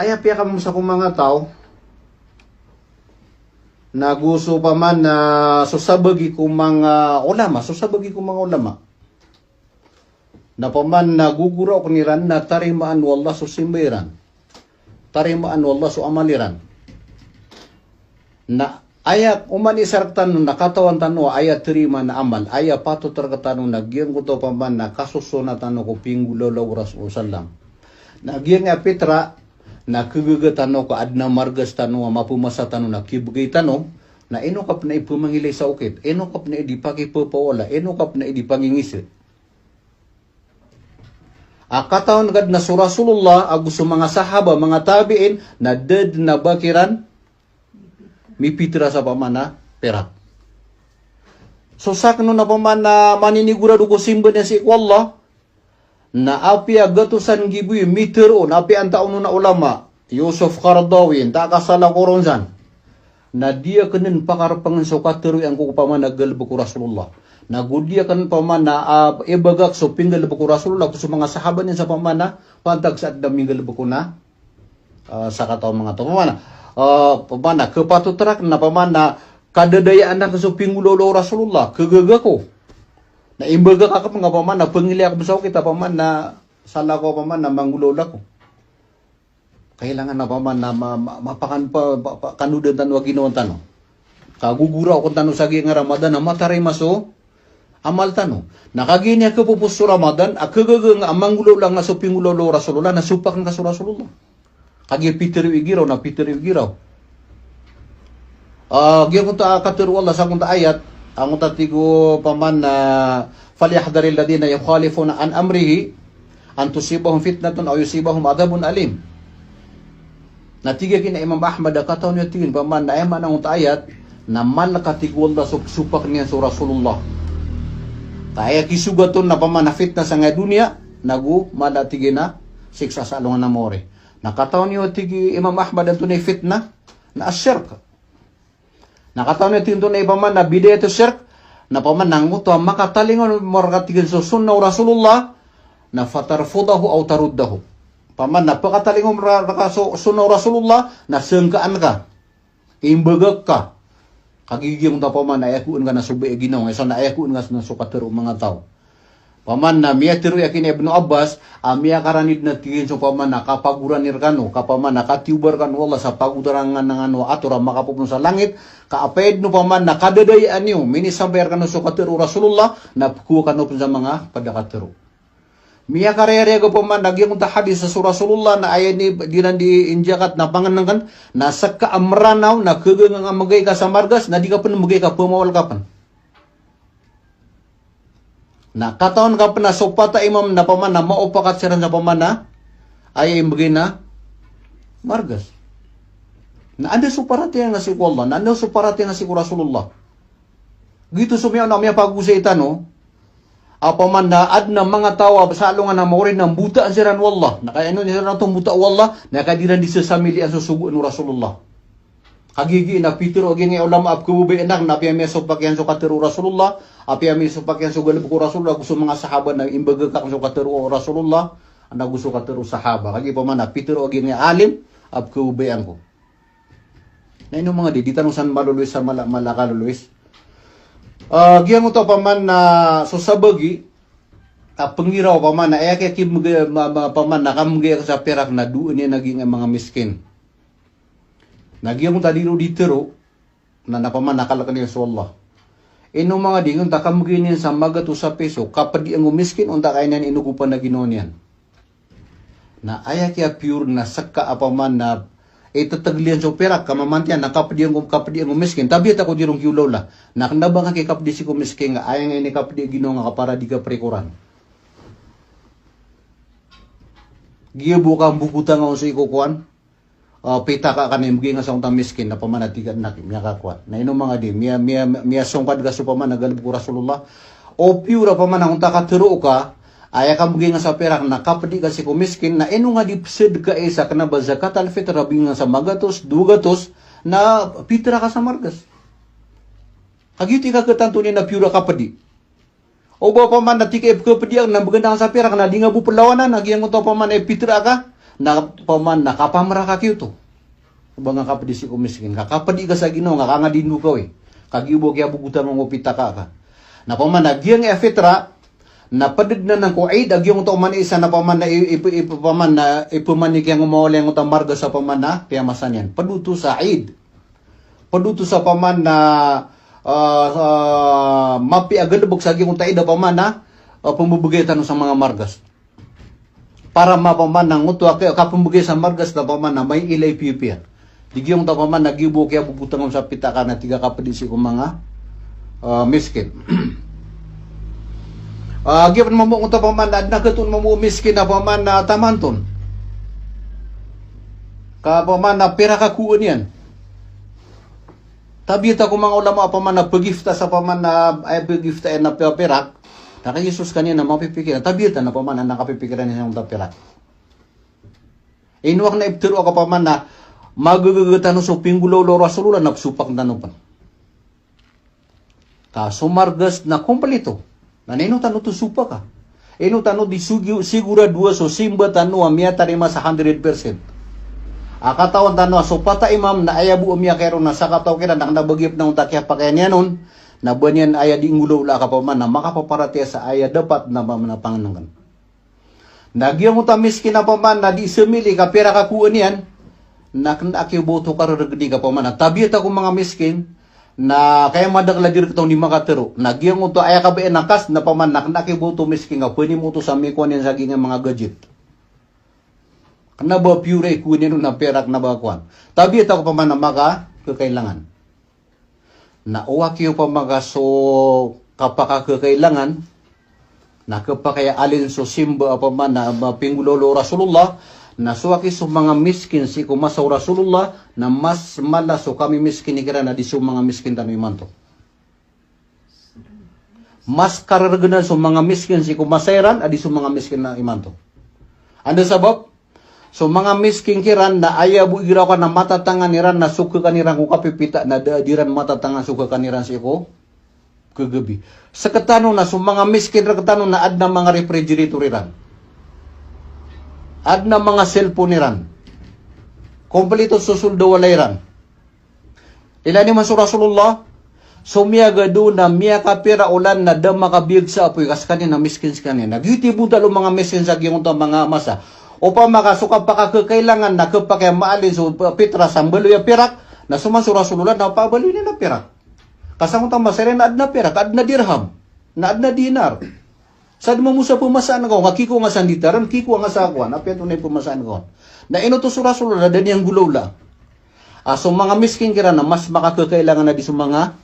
Aya piya kamo sa kong mga tao, na gusto pa man na susabagi kong mga ulama, na paman naguguraw kaniran na tarimaan wallah so simbiran, tarimaan wallah so amaliran, na aya umani sartan nakatawan tano aya terima na amal, aya pato terkatano nagyan ko to paman na kasusunatan ko pinggulolaw Rasul sallam, nagyan nga Petra na kagagatan ko adna margas tano mapumasa tano na kibugay tano na inokap na ipumangilay sa ukit, inokap na idipakipapawala, inokap na idipangingisit. Akataon gad na sa Rasulullah agus mga sahaba, mga tabiin na dead na bakiran mipitra sa pamana perak. So sakno na paman na maninigurado ko simba niya si Allah na api agatusan gibuy mitero na api ang taon na ulama Yusuf Qaradawi ta kasala koronzan na dia kanin pakarpangan so kateru ang kukupaman nagalbo ko Rasulullah na gudia kan paman na ibagak so pinggal ko Rasulullah so mga sahabat niya sa pamana pantag sa daminggal ko na sa kataw mga to pamana kepatutrak na pamana kadadayaan na so pinggulolo Rasulullah kagaga ko na imbaga ka mga paman na pangili ako sa kita paman na sala ko paman na manggulola ko. Kailangan na paman na mapakan pa kanudan tanwa ginoon tano. Kagugura ko tano sa nga Ramadan na mataray maso amal tano. Nakaginya ko pupus Ramadan akagaga nga manggulola nga so pingulolo Rasulullah na supak nga sa Rasulullah. Kagi Peter Igiraw na Peter Igiraw. Giyan ko ta katir wallah sa kung ta ayat ang tatigo paman na falyahdharil ladina yukhalifuna an amrihi an tusibahum fitnatun aw yusibahum adhabun alim. Natiga kina Imam Ahmad kataw niya tingin paman na eman ang ayat na malakatigo Allah supak niya sa Rasulullah. Kaya kisugaton na paman na fitna sa nga dunia nagu malatige na siksa sa alungan na more. Nakataw niyo tigi Imam Ahmad ang tunay fitna na asyirk. Nakataon na tinto na ipaman na bidaya ito syirk na paman nang muto makatalingon marakatigil sa sunna Rasulullah na fatarfudahu aw taruddahu. Paman na pakatalingon sunna Rasulullah na sengkaan ka, imbagak ka. Kagiging ta paman na ayakuan ka na subi ginaw, isa na ayakuan ka na sukatero mga tao. Paman na miya tiru yakin Ibnu Abbas, miya karanid na tingin so paman na kapaguran nirkano, kapaman na katiubar kan wala sa pagudarangan ng ano atura makapupun sa langit, kaaped no paman na kadadayaan niyo, minisambayar kano so katero Rasulullah, na kuha kano sa mga padakatero. Miya karere ko paman, nagyang unta hadis sa Rasulullah na ayan ni dinan di injakat na panganangan, na sa kaamranaw, na kagang magay ka sa margas, na di ka pa magay ka, pumawal ka pa. Na kataon ka pa na sopata imam na paman na maupakat siya sa paman na ay imbagay na margas. Na ada suparati nga si Allah, na ada suparati nga si Rasulullah. Gitu sumiyaw na miya pag-usay no, paman na ad na mga tawa sa alungan na maurin ng buta ang siran wallah. Na kaya ano niya na itong buta wallah, na kadiran di sa samili ang susugo ni Rasulullah. Hagigi na Peter o gini ulama ap kububay enak na piya may supakyan so katero Rasulullah, apiya may supakyan so galib ko Rasulullah, gusto mga sahabat na imbaga ka so katero Rasulullah, na gusto katero sahaba. Kagi pa man na Peter o gini alim ap kububay ko. Na ino mga di tanong san maluluis sa malakaluluis. Giyan mo to pa man na susabagi pangiraw pa man na kaya pa man na kamugay sa perak na doon niya naging mga miskin. Nagyang mo tadiro ditero na napaman nakalakan niya sa Allah. Ino mga dingon takamugin sa magato sa peso kapag di ang umiskin unta kainan inukupan na ginoon yan. Na aya kaya pure na saka apaman na itataglian sa perak kamamantian na kapag di ang umiskin tabi ako dirong kiulola na kanabang kay kapag di si kumiskin nga aya nga ini kapag di ginoon nga para di ka prekuran. Giyabu ka bukutan nga sa ikukuan. Pita ka kanin mga sa untang miskin na pamanatigan natin miya kakuat na ino mga di miya songkad ka so paman nagalib ko Rasulullah o pura paman ang unta katero ka aya ka mga sa perak na kapadi ka si kumiskin na ino nga di psid ka isa ka na ba zakat al-fitr rabi nga sa magatos dugatos na pitra ka sa margas kagiti ka katantunin na pura kapadi o ba paman na tikip kapadi ang nabaganda sa perak na di nga bupulawanan nagyang unta paman pitra ka na paman na kapamra ka kyuto. Ubang nga kapadi si kumiskin. Kapadi ka sa Ginoo nga kanga dinu ka kagibo kaya bugutan ng upita ka. Na paman na giyang efitra na padid na ng kuaid agyong to man isa na paman na ipaman na ipumani kaya ngumawala yung marga sa paman na piyamasan yan. Paduto sa Eid. Paduto sa paman na mapi agalubog sa agyong taida paman na pumubugay tanong sa mga margas. Para mapaman ng nguto kapumugay sa margas na paman na may ilay pipiya. Digyong ta paman nagibo kaya bubutang sa pitaka na tiga kapadisi ko mga miskin. Given mo mo ta paman na nagkatun mo miskin na paman na tamanton. Ka paman na pera kakuan yan. Tabita ko mga ulama paman na pagifta sa paman na ay pagifta na perak. Naka Jesus kanina mapipikiran. Tabita na paman na nakapipikiran niya ng tapirak. Inuwak na ibtiro ka paman na magagagatan so pinggulaw lo Rasulullah na supak na nupan. Sumargas na kompleto. Nanino tano to supa ka. Ino tano di sigura dua so simba tano amia tarima sa 100%. Akatawan tano so pata imam na ayabu amia kero na sa kataw kira nang nabagip na utakya pakayan yanon na banyan aya di ngulo la ka pa man na makapaparati sa aya dapat na panganangan. Nagyang uta miskin na paman na di semili ka pera ka kuan yan na akiboto ka regdi ka paman na tabiat ako mga miskin na kaya madagla dir katong di makatero. Nagyang uta aya ka ba nakas na paman na akiboto miskin nga pwede mo to sa mikon yan sa ginga mga gadget. Kana ba pure kunin na perak na ba kuan. Tabiat ako paman na maka kakailangan. Na uwak yung pamagaso kapaka kakailangan na kapakaya alin so simba apa man na pinggulolo Rasulullah na suwaki so mga miskin si kumasaw Rasulullah na mas malaso kami miskin ni kira na di so mga miskin tanu imanto. Mas kararaganan so mga miskin si kumasairan adi so mga miskin na imanto. Anda sabab? So mga miskin kiran na ayabu iraw ka na matatangan niran na suka kaniran kung kapipita na diran matatangan suka kaniran si ko kagabi. Sa katano na so mga miskin ra katano na ad na mga refrigerator iran. Ad na mga cellphone iran. Kompleto susuldo walay iran. Ila ni Masur Rasulullah so miya gado na miya kapira ulan na da makabiyag sa apoy kas kanina miskin kanina. Nagyuti budal o mga miskin sa giyong mga masa. O pa makasuka pa kakailangan na kapag maalin so pitra sambalo ya pirak na sumasura sululan na pabalo ni na pirak. Kasama tang masere na ad na pirak, ad na dirham, na ad na dinar. Sad mo musa pumasaan ko, kiko nga sanditaran, kiko nga sakwan, apya tunay pumasaan ko. Na inuto sura sululan na yang gulaw la. So mga miskin kira na mas makakakailangan na di sa mga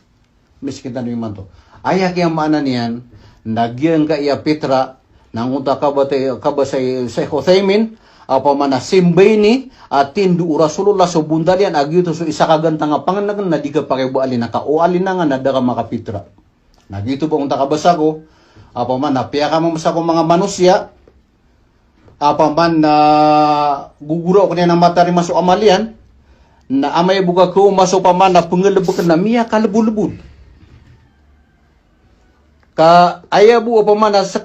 miskin tanong man to. Ayak yung maana niyan, nagyan ka iya pitra, nangunta kabasay Sheikh Uthaymin apa mana simbaini tindu Rasulullah so bundalian agito so isa kagantang pangannagan na di ka pakibualin na kaualin na nga na daga makapitra. Nagito ba unta kabasa ko apa man napiya ka mo sa ko mga manusya apa man na guguro ko niya ng matari maso amalian na amay buka ko maso pa man na pangalabok na miya kalabulubud. Ka ayabu apa mana sa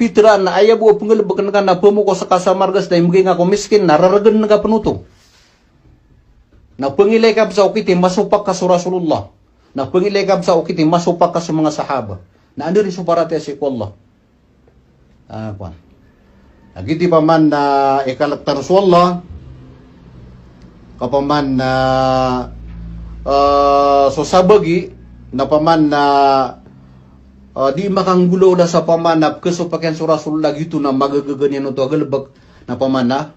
pitra na ayabu pengelbakan na pemuko sa kasamargas na imgi nga komiskin nararagan nga penuto. Na pengilay kab sa ukiti masupak ka sa Rasulullah. Na pengilay kab sa ukiti masupak ka sa mga sahaba. Na ando rin suparate si Allah. Kwan. Nagiti pa man na ikalakta Rasulullah kapaman na so sabagi na paman na di makanggulo na sa pamanap kaso pakyan sa Rasulullah gitu na magagaganyan ito agalabag na pamana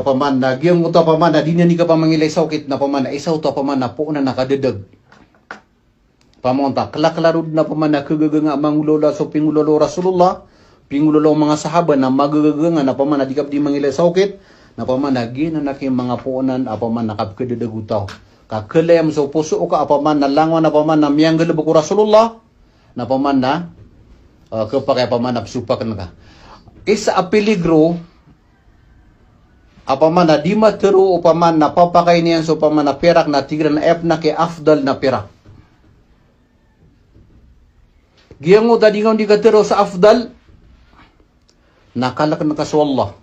pamana giyang ito pamana di niya ni ka pa mangilay sa ukit na pamana isaw to pamana po na nakadadag pamunta kalaklarod na pamana kagaganga mangulolo so pingulolo Rasulullah pingulolo mga sahaba na magagaganga na pamana di ka di mangilay sa ukit na pamana ginanaking mga puunan apamana kapkadadag utaw kakelayam so puso ka apaman na langwa na paman na miyang galubog Rasulullah na paman na kapag apaman na psupak na ka. Isa a peligro apaman na di matero o paman na papakay niyan so paman na perak na tigran na na kay afdal na perak. Giyang mo tadi nga di katero sa afdal nakalak na kaswallah.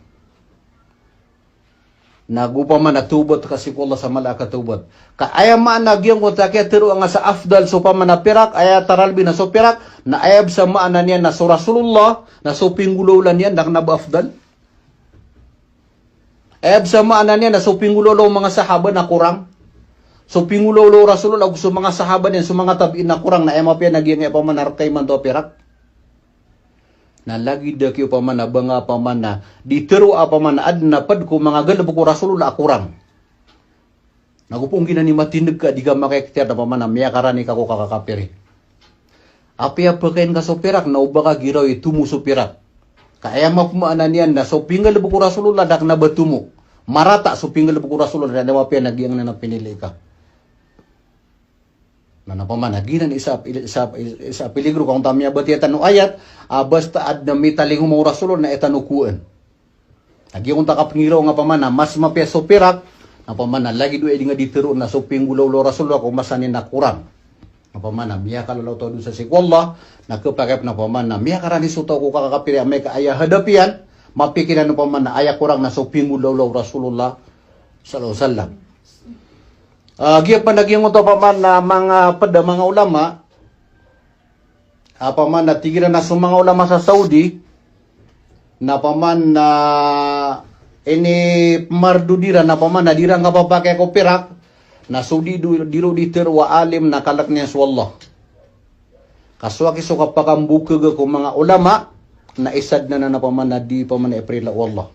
Nagupaman natubot kasi ko Allah sa malaka tubot. Ka aya man nagyang ko takya tiro nga sa afdal so paman na pirak aya taralbi na so pirak na ayab sa maanan niya na so Rasulullah na so pinggululan niya nak na afdal. Ayab sa maanan niya na so pinggululo mga sahaba na kurang. So pinggululo Rasulullah ug so mga sahaba niya so mga tabiin na kurang na ay mapya nagyang paman narkay man to pirak. Na lagi dakyo paman na banga paman na ditero paman na adna pad ko mga galab ko Rasulullah kurang. Nagupong ginani matindig ka diga makekter na paman na miyakarani ka ko kakakapiri. Apia pakain ka so pirak na uba ka giraw itumu so pirak. Kaya mapumaanan yan na so pingal ko Rasulullah dak na batumu. Marata so pingal ko Rasulullah na mapya nagyang na pinili ka. Na napamanaginan isa peligro kung tamya bati etano ayat basta ad na mitaling mo Rasulullah na etanukuan. Agi kung takapngiro nga pamana mas mapya so pirak na pamana lagi duay di nga ditero na so pinggulaw lo Rasulullah kung masanin na kurang. Na pamana miya kalalaw to sa sikwallah na kapagap na pamana miya karani suto ko kakapiri may kaaya hadapian mapikiran na pamana aya kurang na so pinggulaw lo Rasulullah sallallahu alaihi wasallam. Giya pa nagyang ito paman na mga ulama paman na tigilan na sa mga ulama sa Saudi na paman na ini mardudira na paman na dirang kapapake ko pirak na Saudi diro diter wa alim na kalak niya sa Allah kaswaki so kapakambukag ko mga ulama na isad na paman na di paman na April Allah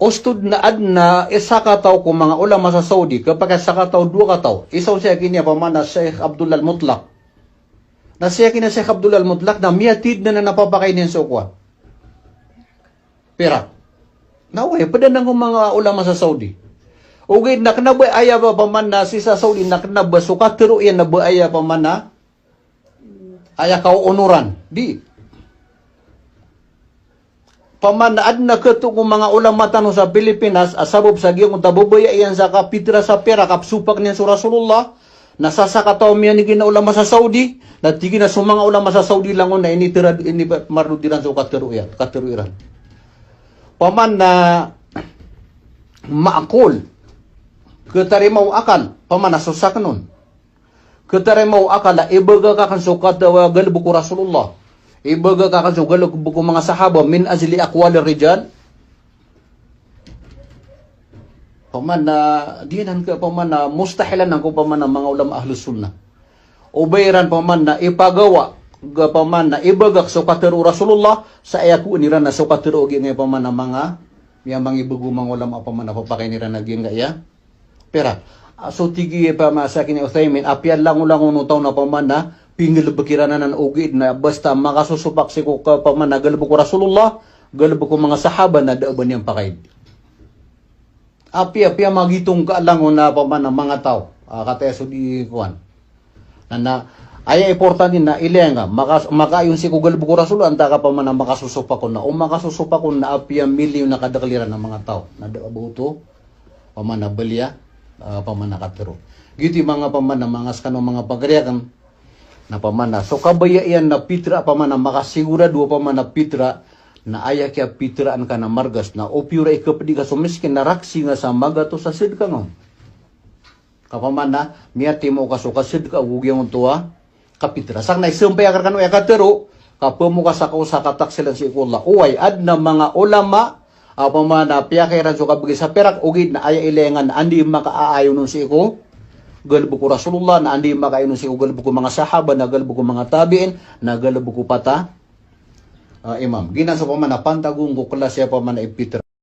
Ustud na adna isa ka taw ko mga ulama sa Saudi kapag isa ka taw dua ka taw isaw siya kinya paman na Sheikh Abdullah Al-Mutlaq na siya kinya Sheikh Abdullah Al-Mutlaq na miyatid na napapakay niya sa ukwa pera naway padanang ko mga ulama sa Saudi ugay naknabay aya ba paman na si sa Saudi naknaba so katiro yan na ba aya paman na aya kauunuran di pamanaad na kato kung mga ulama tanong sa Pilipinas, asabog sa giyong kung tabubaya iyan sa kapitra sa pera, kapsupak niya sa Rasulullah, nasasakataw miyan ni ulama sa Saudi, natigi na sa mga ulama sa Saudi lang na ini marudiran sa katiruiran. Paman na maakol, katarimaw akal, paman na susak nun. Katarimaw akal, na ibaga ka kan sukat galbo ko Rasulullah. Ibaga ka kan sugalog buko mga sahaba min ajli aqwal rijal paman na dinan ka paman na mustahilan nang ko paman na mga ulama ahlus sunnah ubayran paman na ipagawa ga paman na ibagak so katero Rasulullah sa ayaku niran na so katero gi nga paman na mga mga ibago mga ulama paman na papakay niran naging gaya pera so tigi pa masakin ni Uthaymin apyan lang no taw na paman na pingil bakiranan ng ugid na basta makasusupak si ko paman na galbo ko Rasulullah galbo ko mga sahaba na daaban niyang pakaid api magitong ka lang na paman ng mga tao kateso di kuan na ay importante na ilenga makayon si ko galbo ko Rasulullah anta ka paman na makasusupak ko na o makasusupak ko na api milyon na kadakliran ng mga tao na daabo to paman na balya paman na katero giti mga paman na mga skano mga pagriyakan na pamana. So kabaya yan na pitra pamana makasigurado pamana pitra na aya kaya pitraan ka na margas na opyura ikapdi ka so miskin na raksi nga sa magato sa sid ka nga. Kapamana miyati mo ka so kasid ka ugyang tuwa kapitra. Sang na isumpay akar kanu ekatero kapamu ka sa kataksilan si ikullah. Uway ad na mga ulama pamana piyakiran so kabagi sa perak ugid na aya ilengan na andi makaaayon nun si iko galbo ko Rasulullah na andi makainon si galbo ko mga sahaba na galbo ko mga tabiin na galbo ko pata imam gina sa paman na pantagong ko klasya paman na ipitra